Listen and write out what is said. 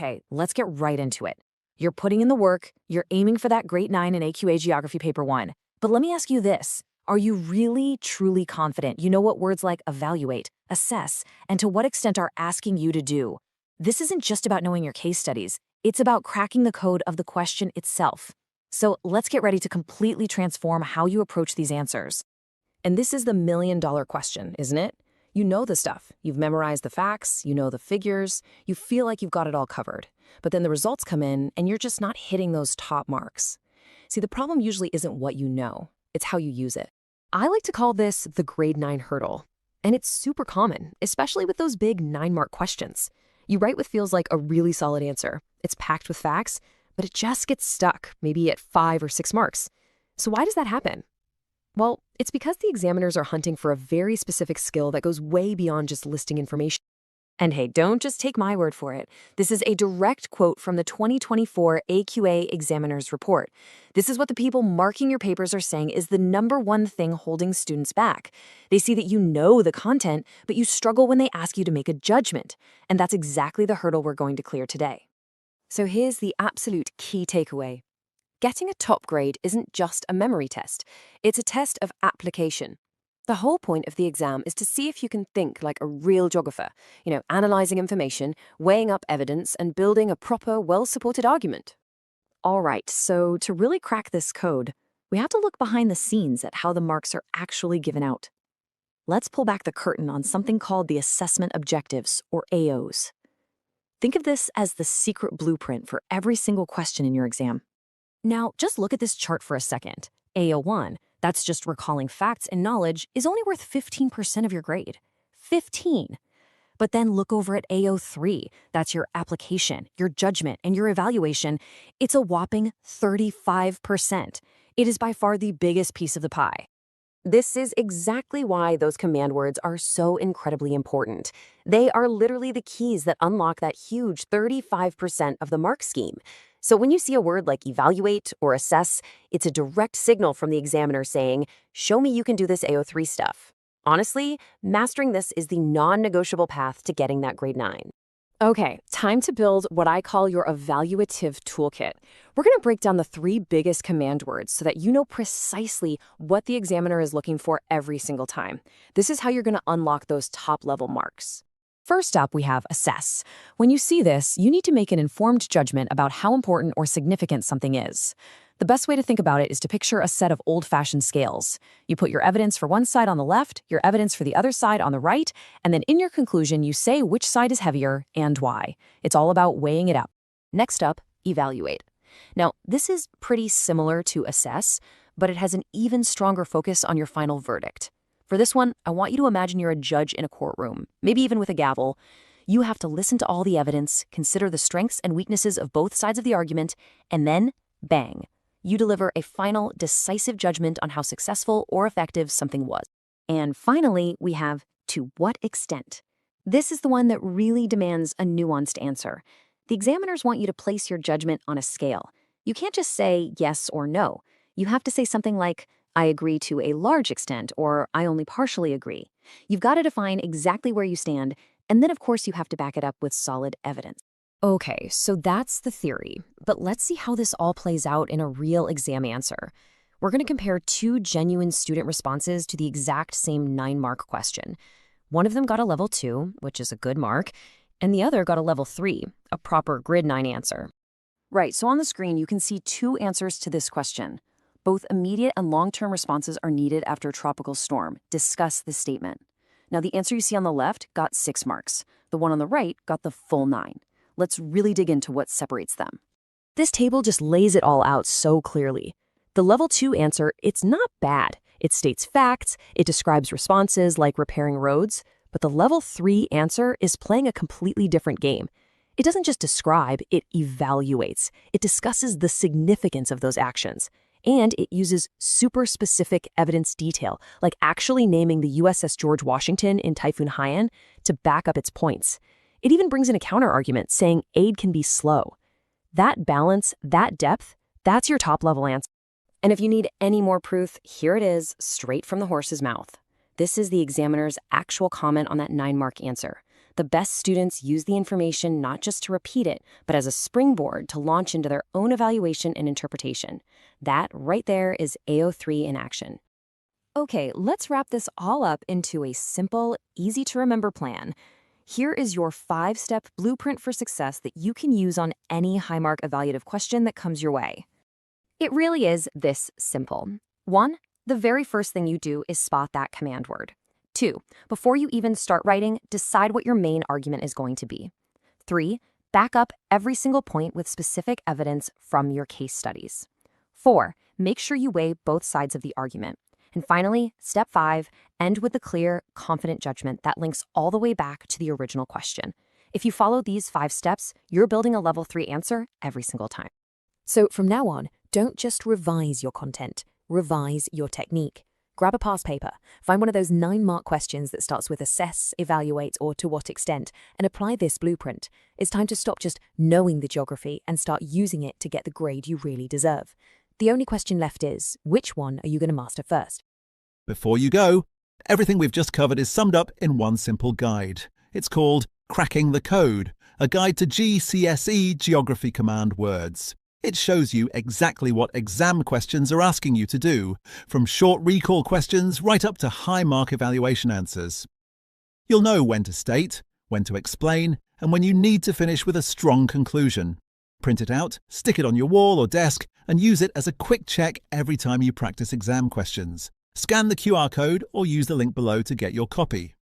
Okay, let's get right into it. You're putting in the work, you're aiming for that grade 9 in AQA Geography Paper 1. But let me ask you this. Are you really, truly confident you know what words like evaluate, assess, and to what extent are asking you to do? This isn't just about knowing your case studies. It's about cracking the code of the question itself. So let's get ready to completely transform how you approach these answers. And this is the million-dollar question, isn't it? You know the stuff. You've memorized the facts, you know the figures, you feel like you've got it all covered. But then the results come in, and you're just not hitting those top marks. See, the problem usually isn't what you know, it's how you use it. I like to call this the grade 9 hurdle. And it's super common, especially with those big 9-mark questions. You write what feels like a really solid answer. It's packed with facts, but it just gets stuck, maybe at 5 or 6 marks. So why does that happen? Well, it's because the examiners are hunting for a very specific skill that goes way beyond just listing information. And hey, don't just take my word for it. This is a direct quote from the 2024 AQA Examiners Report. This is what the people marking your papers are saying is the #1 thing holding students back. They see that you know the content, but you struggle when they ask you to make a judgment. And that's exactly the hurdle we're going to clear today. So here's the absolute key takeaway. Getting a top grade isn't just a memory test. It's a test of application. The whole point of the exam is to see if you can think like a real geographer, analyzing information, weighing up evidence, and building a proper, well-supported argument. All right, so to really crack this code, we have to look behind the scenes at how the marks are actually given out. Let's pull back the curtain on something called the assessment objectives, or AOs. Think of this as the secret blueprint for every single question in your exam. Now, just look at this chart for a second. AO1, that's just recalling facts and knowledge, is only worth 15% of your grade. 15. But then look over at AO3. That's your application, your judgment, and your evaluation. It's a whopping 35%. It is by far the biggest piece of the pie. This is exactly why those command words are so incredibly important. They are literally the keys that unlock that huge 35% of the mark scheme. So when you see a word like evaluate or assess, it's a direct signal from the examiner saying, show me you can do this AO3 stuff. Honestly, mastering this is the non-negotiable path to getting that grade 9. Okay, time to build what I call your evaluative toolkit. We're going to break down the 3 biggest command words so that you know precisely what the examiner is looking for every single time. This is how you're going to unlock those top-level marks. First up, we have assess. When you see this, you need to make an informed judgment about how important or significant something is. The best way to think about it is to picture a set of old-fashioned scales. You put your evidence for one side on the left, your evidence for the other side on the right, and then in your conclusion, you say which side is heavier and why. It's all about weighing it up. Next up, evaluate. Now, this is pretty similar to assess, but it has an even stronger focus on your final verdict. For this one, I want you to imagine you're a judge in a courtroom, maybe even with a gavel. You have to listen to all the evidence, consider the strengths and weaknesses of both sides of the argument, and then, bang, you deliver a final, decisive judgment on how successful or effective something was. And finally, we have to what extent. This is the one that really demands a nuanced answer. The examiners want you to place your judgment on a scale. You can't just say yes or no. You have to say something like, I agree to a large extent, or I only partially agree. You've got to define exactly where you stand, and then of course you have to back it up with solid evidence. Okay, so that's the theory, but let's see how this all plays out in a real exam answer. We're going to compare 2 genuine student responses to the exact same 9-mark question. One of them got a level 2, which is a good mark, and the other got a level 3, a proper grid 9 answer. Right, so on the screen you can see 2 answers to this question. Both immediate and long-term responses are needed after a tropical storm. Discuss this statement. Now, the answer you see on the left got 6 marks. The one on the right got the full 9. Let's really dig into what separates them. This table just lays it all out so clearly. The level 2 answer, it's not bad. It states facts, it describes responses like repairing roads, but the level 3 answer is playing a completely different game. It doesn't just describe, it evaluates. It discusses the significance of those actions. And it uses super specific evidence detail, like actually naming the USS George Washington in Typhoon Haiyan to back up its points. It even brings in a counterargument saying aid can be slow. That balance, that depth, that's your top-level answer. And if you need any more proof, here it is, straight from the horse's mouth. This is the examiner's actual comment on that 9-mark answer. The best students use the information not just to repeat it, but as a springboard to launch into their own evaluation and interpretation. That right there is AO3 in action. Okay, let's wrap this all up into a simple, easy-to-remember plan. Here is your 5-step blueprint for success that you can use on any high-mark evaluative question that comes your way. It really is this simple. 1. The very first thing you do is spot that command word. 2. Before you even start writing, decide what your main argument is going to be. 3. Back up every single point with specific evidence from your case studies. 4. Make sure you weigh both sides of the argument. And finally, step 5, end with a clear, confident judgment that links all the way back to the original question. If you follow these 5 steps, you're building a level 3 answer every single time. So from now on, don't just revise your content, revise your technique. Grab a past paper, find one of those 9-mark questions that starts with assess, evaluate, or to what extent, and apply this blueprint. It's time to stop just knowing the geography and start using it to get the grade you really deserve. The only question left is, which one are you going to master first? Before you go, everything we've just covered is summed up in one simple guide. It's called Cracking the Code, a guide to GCSE Geography command words. It shows you exactly what exam questions are asking you to do, from short recall questions right up to high-mark evaluation answers. You'll know when to state, when to explain, and when you need to finish with a strong conclusion. Print it out, stick it on your wall or desk, and use it as a quick check every time you practice exam questions. Scan the QR code or use the link below to get your copy.